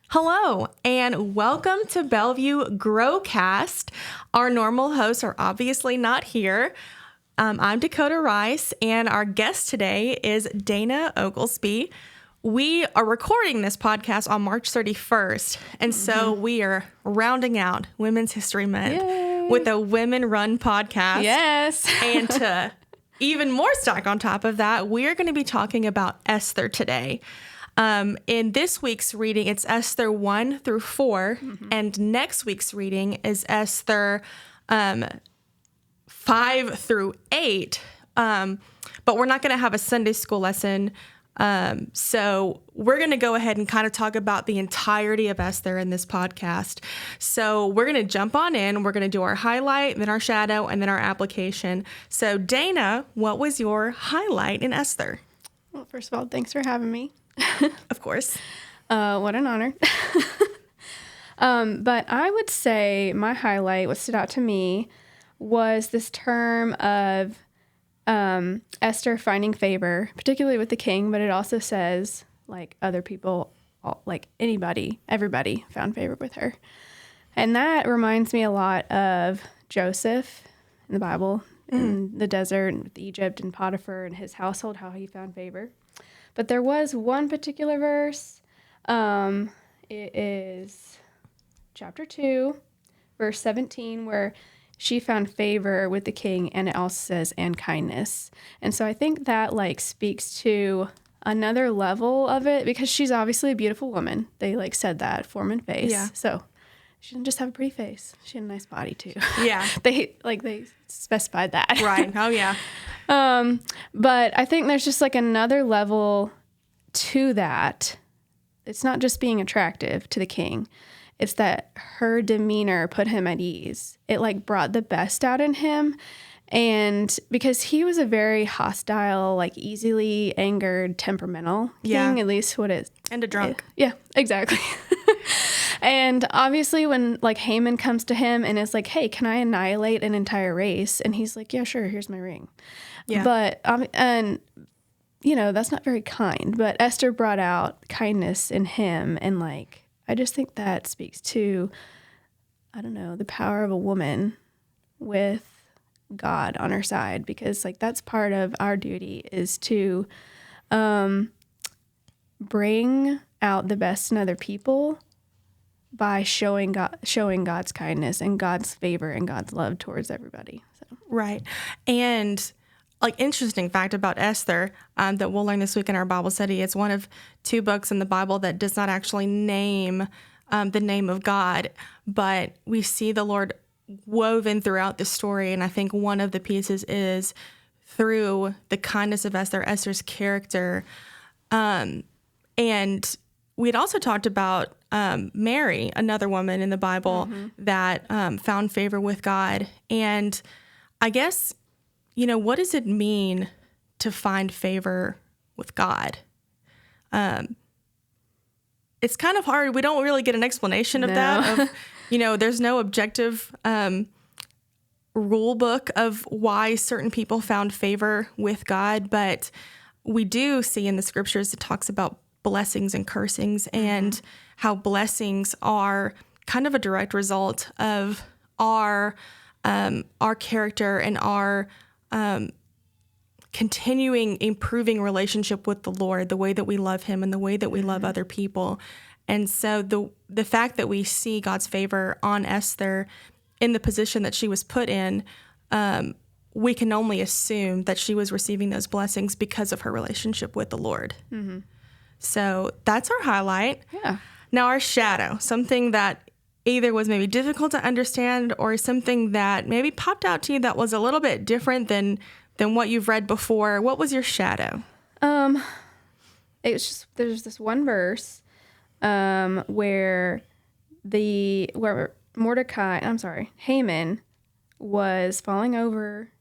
Hello, and welcome to Bellevue Growcast. Our normal hosts are obviously not here. I'm Dakota Rice, and our guest today is Dana Oglesby. We are recording this podcast on March 31st, and so we are rounding out Women's History Month with a women-run podcast. Yes. And to even more stack on top of that, we are going to be talking about Esther today. In this week's reading, it's Esther 1 through 4, and next week's reading is Esther 5 through 8. But we're not going to have a Sunday school lesson, so we're going to go ahead and kind of talk about the entirety of Esther in this podcast. So we're going to jump on in. We're going to do our highlight, then our shadow, and then our application. So Dana, what was your highlight in Esther? Well, first of all, thanks for having me. Of course. What an honor. But I would say my highlight, what stood out to me, was this term of Esther finding favor, particularly with the king, but it also says, like, other people, like anybody, everybody found favor with her. And that reminds me a lot of Joseph in the Bible, in the desert, and with Egypt, and Potiphar and his household, how he found favor. But there was one particular verse, it is chapter 2, verse 17, where she found favor with the king, and it also says, and kindness. And so I think that, like, speaks to another level of it, because she's obviously a beautiful woman. They, like, said that, form and face. Yeah. So she didn't just have a pretty face. She had a nice body, too. Yeah. They specified that. Right. Oh, yeah. But I think there's just like another level to that. It's not just being attractive to the king. It's that her demeanor put him at ease. It like brought the best out in him. And because he was a very hostile, like easily angered, temperamental king, at least what it. And a drunk. Yeah, exactly. And obviously when like Haman comes to him and is like, hey, can I annihilate an entire race? And he's like, yeah, sure. Here's my ring. Yeah. But, and you know, that's not very kind, but Esther brought out kindness in him. And like, I just think that speaks to, I don't know, the power of a woman with God on her side, because like, that's part of our duty is to, bring out the best in other people by showing God's kindness and God's favor and God's love towards everybody. So. Right. And like interesting fact about Esther that we'll learn this week in our Bible study, it's one of 2 books in the Bible that does not actually name the name of God, but we see the Lord woven throughout the story. And I think one of the pieces is through the kindness of Esther, Esther's character. And we'd also talked about Mary, another woman in the Bible that found favor with God. And I guess, you know, what does it mean to find favor with God? It's kind of hard. We don't really get an explanation of that. Of, you know, there's no objective rule book of why certain people found favor with God. But we do see in the scriptures it talks about blessings and cursings and how blessings are kind of a direct result of our character and our continuing improving relationship with the Lord, the way that we love him and the way that we love other people. And so the fact that we see God's favor on Esther in the position that she was put in, we can only assume that she was receiving those blessings because of her relationship with the Lord. Mm-hmm. So that's our highlight. Yeah. Now our shadow, something that either was maybe difficult to understand or something that maybe popped out to you that was a little bit different than what you've read before. What was your shadow? It's just, there's this one verse where Haman was falling over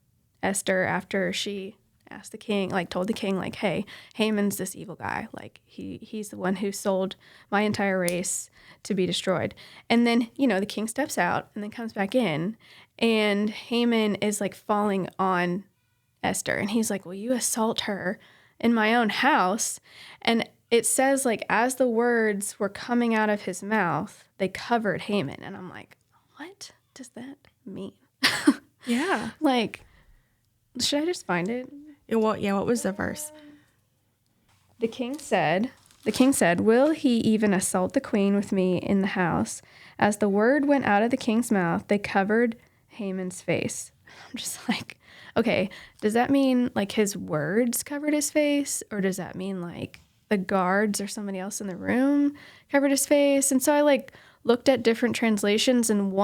Esther after she asked the king, like told the king, like, hey, Haman's this evil guy. Like he's the one who sold my entire race to be destroyed. And then, you know, the king steps out and then comes back in, and Haman is like falling on Esther. And he's like, well, you assault her in my own house. And it says, like, as the words were coming out of his mouth, they covered Haman. And I'm like, what does that mean? Yeah. Like, should I just find it? What was the verse? The king said, will he even assault the queen with me in the house? As the word went out of the king's mouth, they covered Haman's face. I'm just like, okay, does that mean like his words covered his face? Or does that mean like the guards or somebody else in the room covered his face? And so I like looked at different translations, and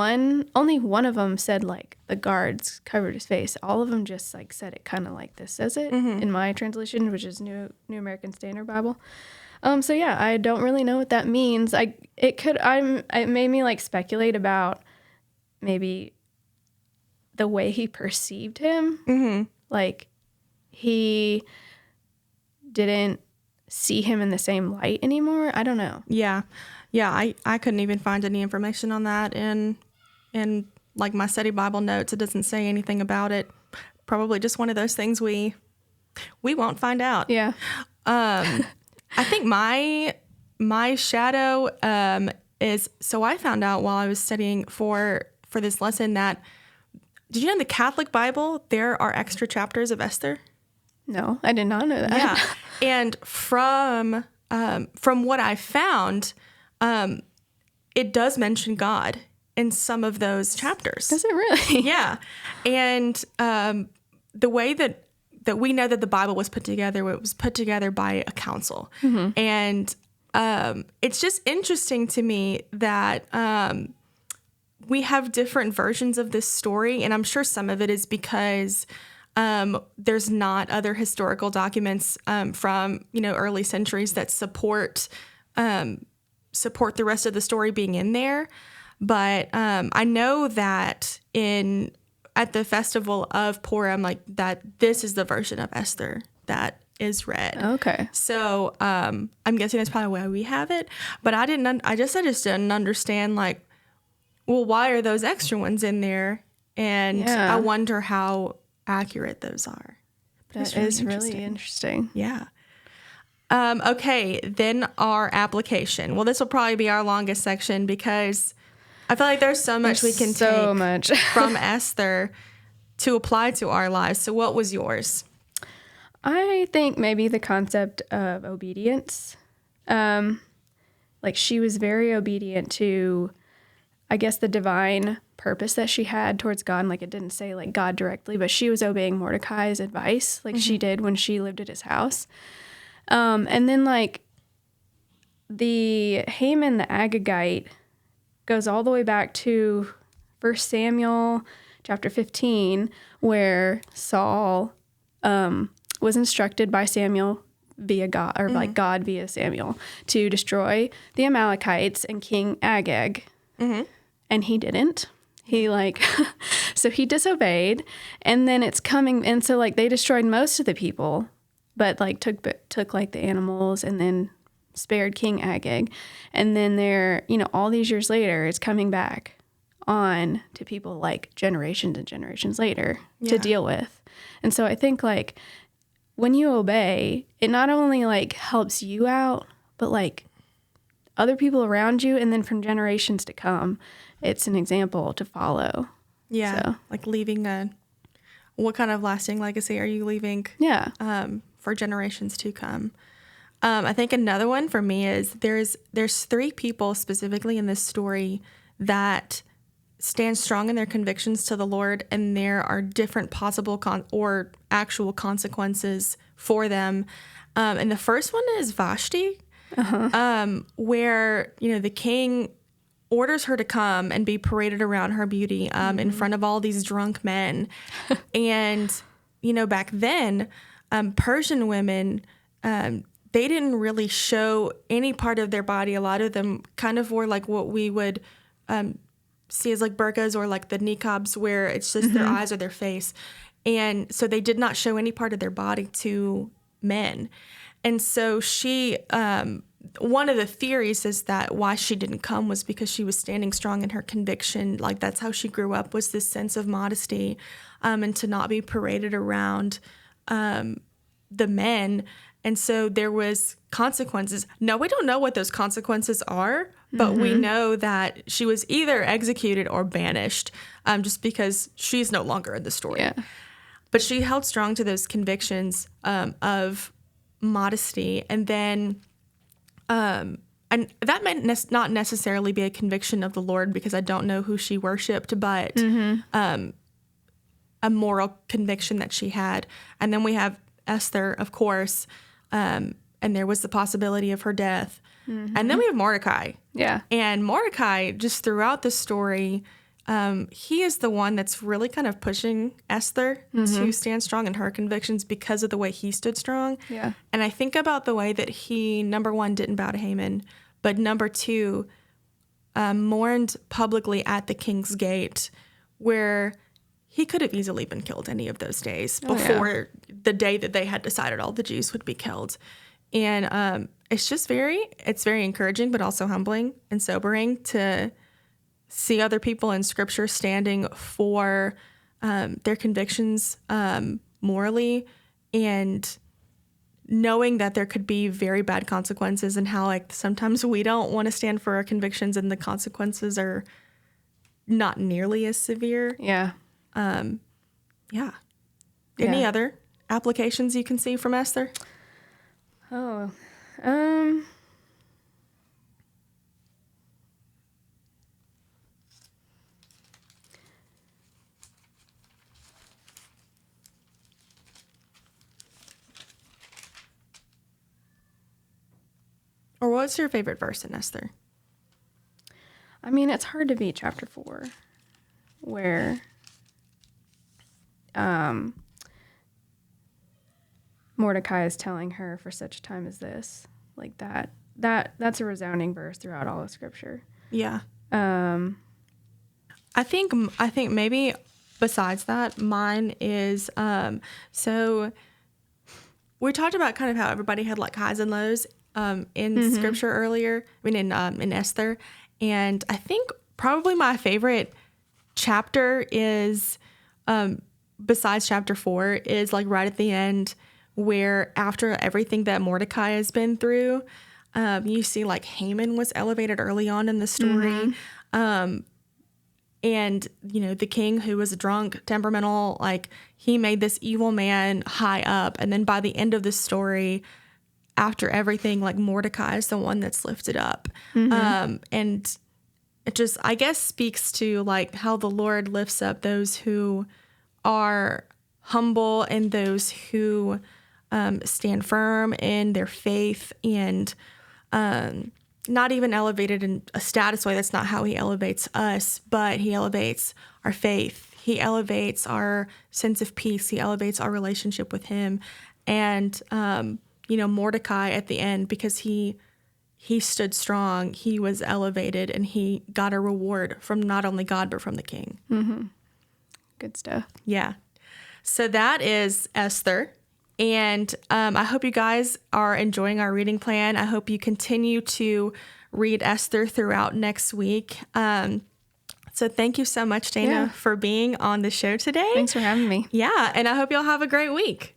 only one of them said like the guards covered his face. All of them just like said it kind of like this says it in my translation, which is New American Standard Bible. So yeah, I don't really know what that means. It made me like speculate about maybe the way he perceived him. Mm-hmm. Like he didn't see him in the same light anymore. I don't know. Yeah. I couldn't even find any information on that in like my study Bible notes. It doesn't say anything about it. Probably just one of those things we won't find out. Yeah. I think my shadow is, so I found out while I was studying for this lesson that, did you know in the Catholic Bible there are extra chapters of Esther? No, I did not know that. Yeah. And from what I found, it does mention God in some of those chapters. Does it really? Yeah. And the way that we know that the Bible was put together, it was put together by a council. Mm-hmm. And it's just interesting to me that we have different versions of this story. And I'm sure some of it is because there's not other historical documents from, early centuries that support the rest of the story being in there. But I know that at the festival of Purim, like that, this is the version of Esther that is read. Okay. So I'm guessing that's probably why we have it. But I just didn't understand, like, well, why are those extra ones in there? And I wonder how accurate those are. That is really interesting. Yeah. Okay, then our application. Well, this will probably be our longest section because I feel like there's so much we can take from Esther to apply to our lives. So what was yours? I think maybe the concept of obedience. Like she was very obedient to, I guess, the divine purpose that she had towards God. And like it didn't say like God directly, but she was obeying Mordecai's advice like she did when she lived at his house. And then like the Haman the Agagite goes all the way back to 1 Samuel chapter 15, where Saul was instructed by Samuel via God, or like God via Samuel, to destroy the Amalekites and King Agag. Mm-hmm. And he didn't. He so he disobeyed, and then it's coming, and so like they destroyed most of the people, but like took like the animals and then spared King Agag. And then they're, all these years later, it's coming back on to people like generations and generations later to deal with. And so I think like when you obey, it not only like helps you out, but like other people around you, and then from generations to come, it's an example to follow. Yeah. So. Like leaving what kind of lasting legacy are you leaving? Yeah. For generations to come. I think another one for me is there's 3 people specifically in this story that stand strong in their convictions to the Lord, and there are different possible or actual consequences for them. And the first one is Vashti, where the king orders her to come and be paraded around her beauty in front of all these drunk men. And back then, Persian women, they didn't really show any part of their body. A lot of them kind of wore like what we would see as like burqas or like the niqabs, where it's just their eyes or their face. And so they did not show any part of their body to men. And so she, one of the theories is that why she didn't come was because she was standing strong in her conviction. Like that's how she grew up, was this sense of modesty, and to not be paraded around the men. And so there was consequences. Now, we don't know what those consequences are, but we know that she was either executed or banished, just because she's no longer in the story. Yeah. But she held strong to those convictions of modesty. And then, and that might not necessarily be a conviction of the Lord, because I don't know who she worshiped, but a moral conviction that she had. And then we have Esther, of course, and there was the possibility of her death. And then we have Mordecai. Yeah. And Mordecai, just throughout the story, he is the one that's really kind of pushing Esther to stand strong in her convictions because of the way he stood strong. Yeah. And I think about the way that he, number one, didn't bow to Haman, but number two, mourned publicly at the king's gate, where he could have easily been killed any of those days before the day that they had decided all the Jews would be killed. And it's very encouraging, but also humbling and sobering to see other people in Scripture standing for their convictions morally, and knowing that there could be very bad consequences, and how like sometimes we don't want to stand for our convictions and the consequences are not nearly as severe. Yeah. Yeah. Any other applications you can see from Esther? Oh, Or what's your favorite verse in Esther? I mean, it's hard to beat chapter 4, where Mordecai is telling her, for such a time as this, like that's a resounding verse throughout all of Scripture. Yeah. I think maybe besides that, mine is so we talked about kind of how everybody had like highs and lows in Scripture earlier. I mean, in Esther, and I think probably my favorite chapter is besides chapter 4 is like right at the end, where after everything that Mordecai has been through, you see like Haman was elevated early on in the story. And, you know, the king, who was drunk, temperamental, like he made this evil man high up. And then by the end of the story, after everything, like Mordecai is the one that's lifted up. And it just, I guess, speaks to like how the Lord lifts up those who are humble and those who stand firm in their faith, and not even elevated in a status way. That's not how he elevates us, but he elevates our faith. He elevates our sense of peace. He elevates our relationship with him. And, you know, Mordecai at the end, because he stood strong, he was elevated, and he got a reward from not only God, but from the king. Good stuff. Yeah. So that is Esther. And I hope you guys are enjoying our reading plan. I hope you continue to read Esther throughout next week. So thank you so much, Dana, for being on the show today. Thanks for having me. Yeah. And I hope y'all have a great week.